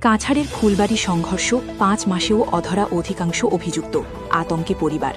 কাছাড়ের ফুলবাড়ি সংঘর্ষ 5 মাসেও অধরা অধিকাংশ অভিযুক্ত, আতঙ্কে পরিবার।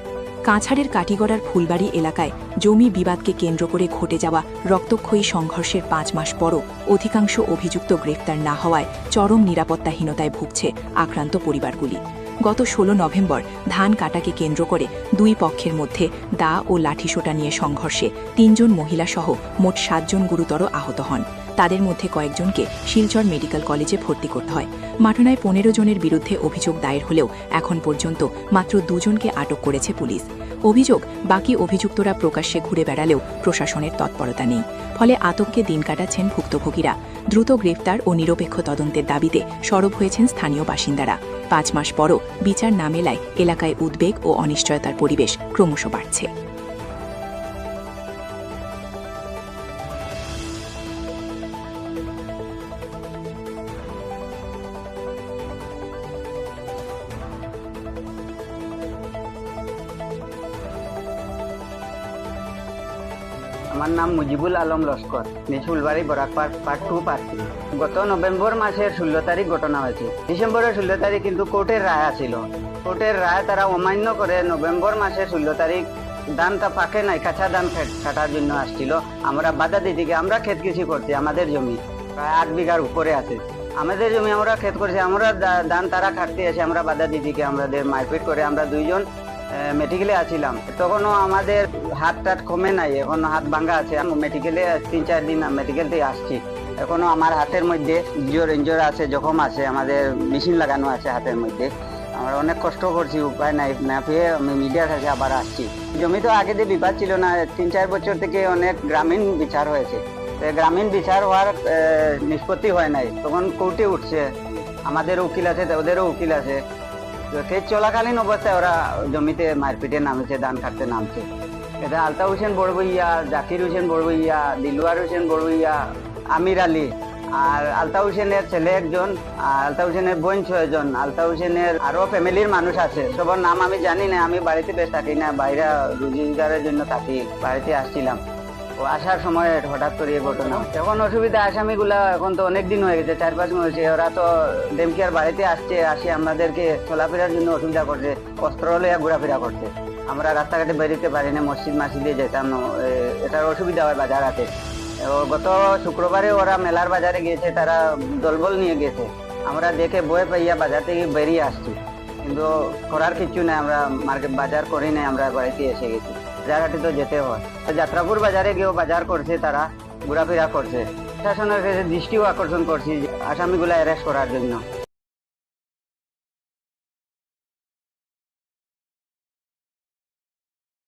কাছাড়ের কাটিগড়ার ফুলবাড়ি এলাকায় জমি বিবাদকে কেন্দ্র করে ঘটে যাওয়া রক্তক্ষয়ী সংঘর্ষের 5 মাস পরও অধিকাংশ অভিযুক্ত গ্রেফতার না হওয়ায় চরম নিরাপত্তাহীনতায় ভুগছে আক্রান্ত পরিবারগুলি। গত 16 নভেম্বর ধান কাটাকে কেন্দ্র করে দুই পক্ষের মধ্যে দা ও লাঠিসোঁটা নিয়ে সংঘর্ষে 3 জন মহিলাসহ মোট 7 জন গুরুতর আহত হন। তাদের মধ্যে কয়েকজনকে শিলচর মেডিকেল কলেজে ভর্তি করতে হয়। মাঠনায় 15 জনের বিরুদ্ধে অভিযোগ দায়ের হলেও এখন পর্যন্ত মাত্র 2 জনকে আটক করেছে পুলিশ। অভিযোগ, বাকি অভিযুক্তরা প্রকাশ্যে ঘুরে বেড়ালেও প্রশাসনের তৎপরতা নেই। ফলে আতঙ্কে দিন কাটাচ্ছেন ভুক্তভোগীরা। দ্রুত গ্রেফতার ও নিরপেক্ষ তদন্তের দাবিতে সরব হয়েছেন স্থানীয় বাসিন্দারা। 5 মাস পরও বিচার না মেলায় এলাকায় উদ্বেগ ও অনিশ্চয়তার পরিবেশ ক্রমশ বাড়ছে। আমার নাম মুজিবুল আলম লস্কর, ফুলবাড়ি বরাকপাড় পার্ট 2 পার্ট 3। গত নভেম্বর মাসের 16 তারিখ ঘটনা হয়েছে। ডিসেম্বরের 16 তারিখ কিন্তু কোর্টের রায় ছিল। কোর্টের রায় তারা অমান্য করে নভেম্বর মাসের 16 তারিখ ধানটা পাকে নাই, কাঁচা ধান কাটার জন্য আসছিল। আমরা বাধা দিদিকে, আমরা ক্ষেত কৃষি করছি, আমাদের জমি প্রায় 8 বিঘার উপরে আছে। আমাদের জমি আমরা ক্ষেত করছি, আমরা ধান তারা কাটতে এসে আমরা বাধা দিদিকে আমাদের মারপিট করে আমরা 2 জন মেডিকেলে আছিলাম। তখনও আমাদের হাত টাত কমে নাই, এখনো হাত ভাঙ্গা আছে। মেডিকেলে 3-4 দিন মেডিকেল থেকে আসছি। এখনো আমার হাতের মধ্যে ইঞ্জোর আছে, জখম আছে, আমাদের মেশিন লাগানো আছে হাতের মধ্যে। আমরা অনেক কষ্ট করছি, উপায় নাই, না পেয়ে আমি মিডিয়ার কাছে আবার আসছি। জমি তো আগে দিয়ে বিবাদ ছিল না, 3-4 বছর থেকে অনেক গ্রামীণ বিচার হয়েছে। গ্রামীণ বিচার হওয়ার নিষ্পত্তি হয় নাই, তখন কোর্টে উঠছে। আমাদের উকিল আছে, ওদেরও উকিল আছে। কেস চলাকালীন অবস্থায় ওরা জমিতে মারপিটে নামছে, ধান কাটতে নামছে। এটা আলতা হোসেন বড়বইয়া, জাকির হোসেন বড়বইয়া, দিলওয়ার হোসেন বড়বইয়া, আমির আলী, আর আলতা হোসেনের ছেলে 1 জন, আলতা হোসেনের বোন 6 জন, আলতা হোসেনের আরো ফ্যামিলির মানুষ আছে। সবার নাম আমি জানি না, আমি বাড়িতে বেশ থাকি না, বাইরে রোজগারের জন্য থাকি। বাড়িতে আসছিলাম, আসার সময় হঠাৎ করে এই ঘটনা। এখন অসুবিধা, আসামিগুলা এখন তো অনেক দিন হয়ে গেছে, 4-5 মাস হয়েছে। ওরা তো ডেমকিয়ার বাড়িতে আসে আমাদেরকে চলাফেরার জন্য অসুবিধা করছে, অস্ত্র লইয়া ঘোরাফেরা করছে। আমরা রাস্তাঘাটে বেরোতে পারি না, মসজিদে যেতাম না, এটার অসুবিধা হয় বাজার হাতে। গত শুক্রবারে ওরা মেলার বাজারে গিয়েছে, তারা দলবল নিয়ে গেছে। আমরা দেখে বয়ে পাইয়া বাজার থেকে বেরিয়ে আসছি, কিন্তু করার কিছু নাই, আমরা বাজার করি নাই, আমরা বাড়িতে এসে গেছি। বাজারহাটে তো যেতে হয়। যাত্রাপুর বাজারে গিয়েও বাজার করছে, তারা ঘোরাফেরা করছে। প্রশাসনের কাছে দৃষ্টিও আকর্ষণ করছি আসামিগুলা অ্যারেস্ট করার জন্য।